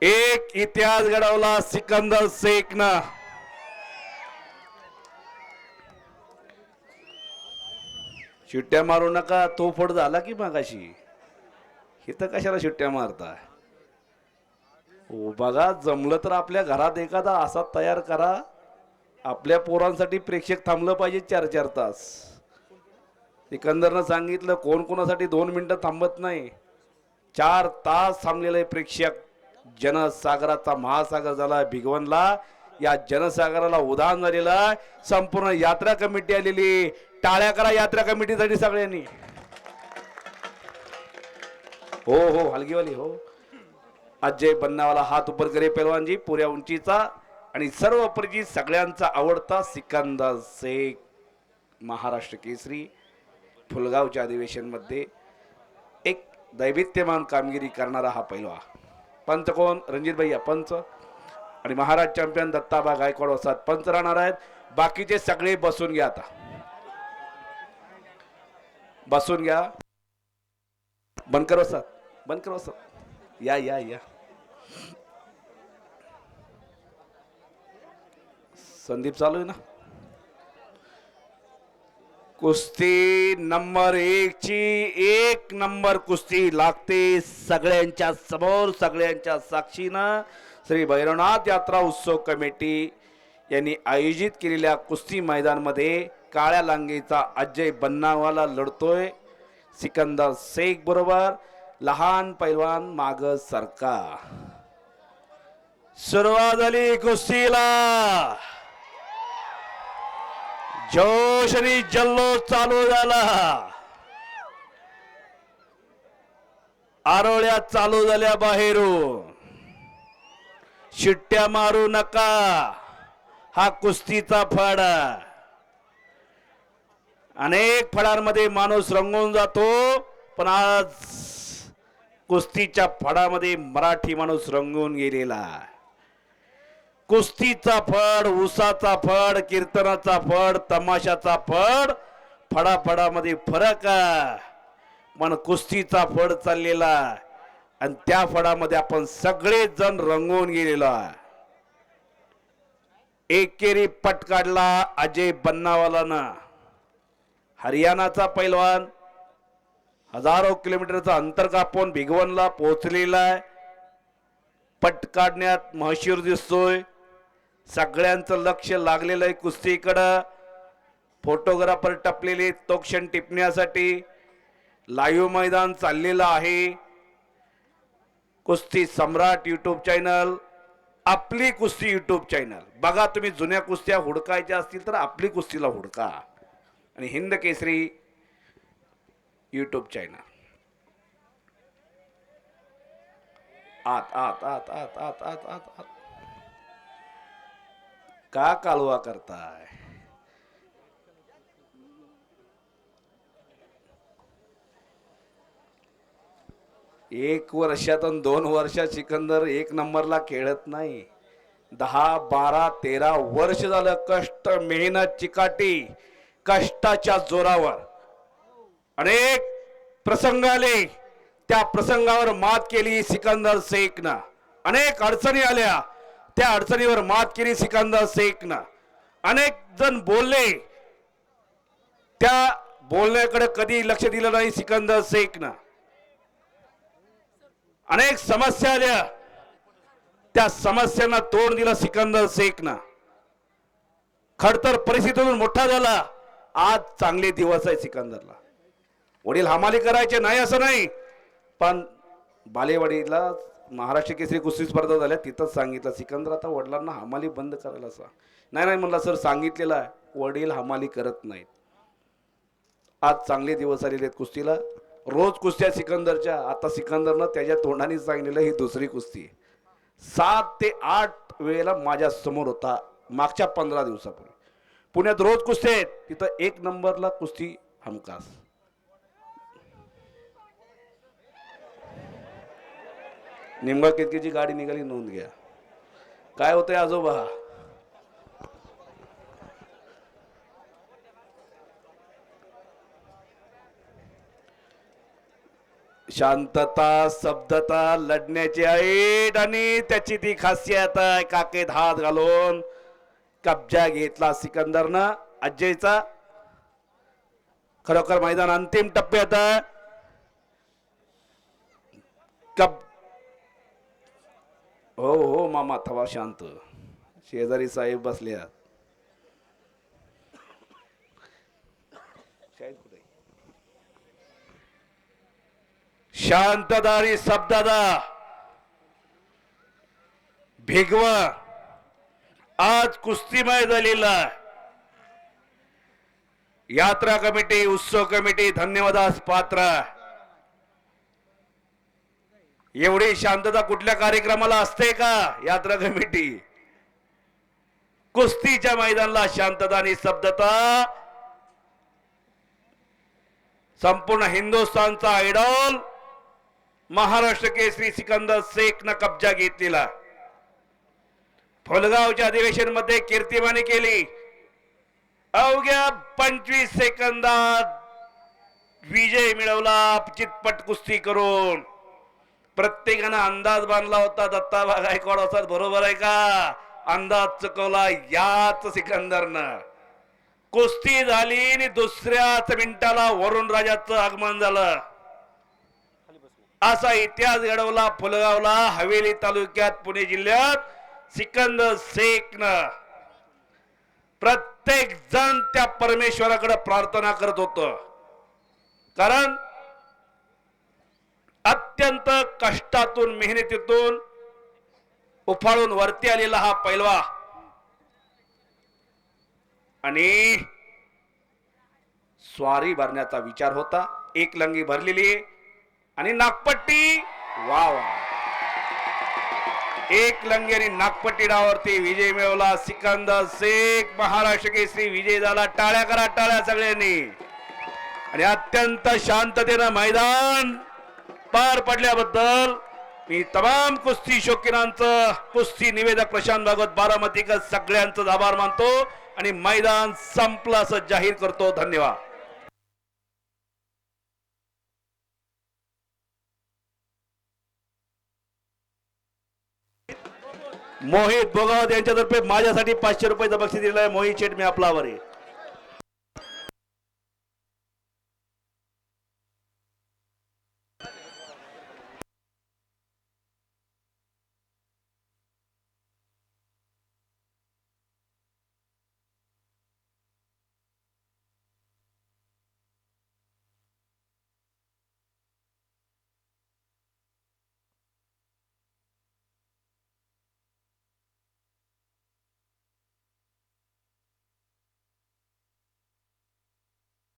एक इतिहास घडवला सिकंदर शेखनं. शिट्ट्या मारू नका, तो फोड झाला की मागाशी. इथं कशाला शिट्ट्या मारताय? बघा, जमलं तर आपल्या घरात एखादा असा तयार करा. आपल्या पोरांसाठी प्रेक्षक थांबलं पाहिजे 4-4 तास. सिकंदरनं सांगितलं कोण कोणासाठी 2 मिनिटं थांबत नाही. 4 तास थांबलेले प्रेक्षक. जनसागराचा महासागर झाला भिगवणला. या जनसागराला उधाण झालेला. संपूर्ण यात्रा कमिटी आलेली. टाळ्या करा यात्रा कमिटीसाठी सगळ्यांनी. हो हो, हलगीवाली हो. अजय बन्नावाला हात उपर करे पहलवानजी पुऱ्या उंचीचा. आणि सर्व परिचित सगळ्यांचा आवडता सिकंदर शेख महाराष्ट्र केसरी. फुलगावच्या अधिवेशन मध्ये एक दैदिप्यमान कामगिरी करणारा हा पैलवान. पंच कोण? रणजित भैया पंच. आणि महाराज चॅम्पियन दत्ताबा गायकवाड वसात पंच राहणार आहेत. बाकीचे सगळे बसून घ्या. आता बसून घ्या. बनकर वसात, बनकर वसात, या या या. संदीप चालू आहे ना? कुस्ती नंबर 1 ची 1 नंबर कुस्ती लागते सगळ्यांच्या समोर, सगळ्यांच्या साक्षीनं. श्री भैरवनाथ यात्रा उत्सव कमिटी यांनी आयोजित केलेल्या कुस्ती मैदानामध्ये काळ्या लांगीचा अजय बन्नावाला लढतोय सिकंदर शेख बरोबर. लहान पैलवान माग सरका. सुरुवात झाली कुस्तीला. जोश आणि जल्लोष चालू झाला. आरोळ्या चालू झाल्या बाहेरून. शिट्ट्या मारू नका, हा कुस्तीचा फड. अनेक फडांमध्ये माणूस रंगून जातो, पण आज कुस्तीच्या फडामध्ये मराठी माणूस रंगून गेलेला. कुस्तीचा फड, उसाचा फड, कीर्तनाचा फड, तमाशाचा फड, फडाफडामध्ये फरक आहे. पण कुस्तीचा फड चाललेला आणि त्या फडामध्ये आपण सगळे जण रंगवून गेलेलो आहे. एकेरी पट काढला अजय बन्नावालानं. हरियाणाचा पैलवान हजारो किलोमीटरचं अंतर कापून भिगवणला पोहोचलेला आहे. पट काढण्यात महशूर दिसतोय. सगळ्यांचं लक्ष लागलेलं आहे कुस्तीकडं. फोटोग्राफर टपलेले तो क्षण टिपण्यासाठी. लाईव्ह मैदान चाललेलं आहे. कुस्ती सम्राट यूट्यूब चॅनल, आपली कुस्ती यूट्यूब चॅनल बघा. तुम्ही जुन्या कुस्त्या हुडकायच्या असतील तर आपली कुस्तीला हुडका. आणि हिंद केसरी यूट्यूब चॅनल. आत आत आत आत आत आत आत आत. का कालवा करताय? एक वर्षातून 2 वर्षात सिकंदर 1 नंबरला खेळत नाही. 10, 12, 13 वर्ष झालं कष्ट, मेहनत, चिकाटी, कष्टाच्या जोरावर अनेक प्रसंग आले. त्या प्रसंगावर मात केली सिकंदर शेखनं. अनेक अडचणी आल्या, त्या अडचणीवर मात केली सिकंदर शेखनं. अनेक जण बोलले, त्या बोलण्याकडे कधी लक्ष दिलं नाही सिकंदर शेखनं. अनेक समस्या आल्या, त्या समस्यांना तोंड दिलं सिकंदर शेखनं. खडतर परिस्थितीतून मोठा झाला. आज चांगले दिवस आहे सिकंदरला. वडील हमाली करायचे नाही असं नाही, पण बालेवाडीला महाराष्ट्र केसरी कुस्ती स्पर्धा झाल्या तिथंच सांगितलं सिकंदर आता वडिलांना हमाली बंद करायला सांग. नाही नाही म्हणला सर, सांगितलेलं आहे वडील हमाली करत नाहीत. आज चांगले दिवस आलेले आहेत कुस्तीला. रोज कुस्त्या सिकंदरच्या. आता सिकंदरनं त्याच्या तोंडाने सांगितलेलं ही दुसरी कुस्ती. 7 ते 8 वेळेला माझ्या समोर होता मागच्या 15 दिवसापूर्वी. पुण्यात रोज कुस्ती आहेत, तिथं 1 नंबरला कुस्ती हमखास. निमगा केतकीची गाडी निघाली, नोंद घ्या. काय होतंय आजोबा? शांतता शब्दता लढण्याची ऐट आणि त्याची ती खासियत आहे. काकेत हात घालून कब्जा घेतला सिकंदरनं अजयचा. खरोखर मैदान अंतिम टप्प्यात आहे. हो हो मामा थवा शांत. शेजारी साहेब बसल्या. शांतदारी शब्दादा भिगवा आज कुस्तीमय झालेला. यात्रा कमिटी उत्सव कमिटी धन्यवादास पात्र. एवढी शांतता कुठल्या कार्यक्रमाला असते का? यात्रा कमिटी कुस्तीच्या मैदानाला शांतता आणि शब्दता. संपूर्ण हिंदुस्थानचा आयडॉल महाराष्ट्र केसरी सिकंदर शेखनं कब्जा घेतलेला. फुलगावच्या अधिवेशन मध्ये कीर्तिमानी केली. अवघ्या 25 सेकंदात विजय मिळवला चितपट कुस्ती करून. प्रत्येकानं अंदाज बांधला होता दत्ता गायकवाड असतात. बरोबर आहे का? अंदाज चुकवला याच सिकंदरनं. कुस्ती झाली आणि दुसऱ्याच मिनिटाला वरुण राजाचं आगमन झालं. असा इतिहास घडवला फुलगावला हवेली तालुक्यात पुणे जिल्ह्यात सिकंदर शेखनं. प्रत्येक जण त्या परमेश्वराकडे प्रार्थना करत होत. कारण अत्यंत कष्टातून मेहनतीतून उफाळून वरती आलेला हा पैलवा आणि स्वारी भरण्याचा विचार होता. एक लंगी भरलेली आणि नागपट्टी. वा वा. एक लंगी आणि नागपट्टी डावावरती विजय मिळवला सिकंदर शेख. महाराष्ट्र केसरी विजय झाला. टाळ्या करा टाळ्या सगळ्यांनी. आणि अत्यंत शांततेनं मैदान पार पडल्याबद्दल मी तमाम कुस्ती शौकीनांचं कुस्ती निवेदक प्रशांत भागवत बारामतीकर सगळ्यांचं आभार मानतो आणि मैदान संपलं असं जाहीर करतो. धन्यवाद. मोहित भोगावत यांच्यातर्फे माझ्यासाठी 500 रुपयाचं बक्षीस दिलेलं आहे. मोहित शेठ मी आपला आभारी.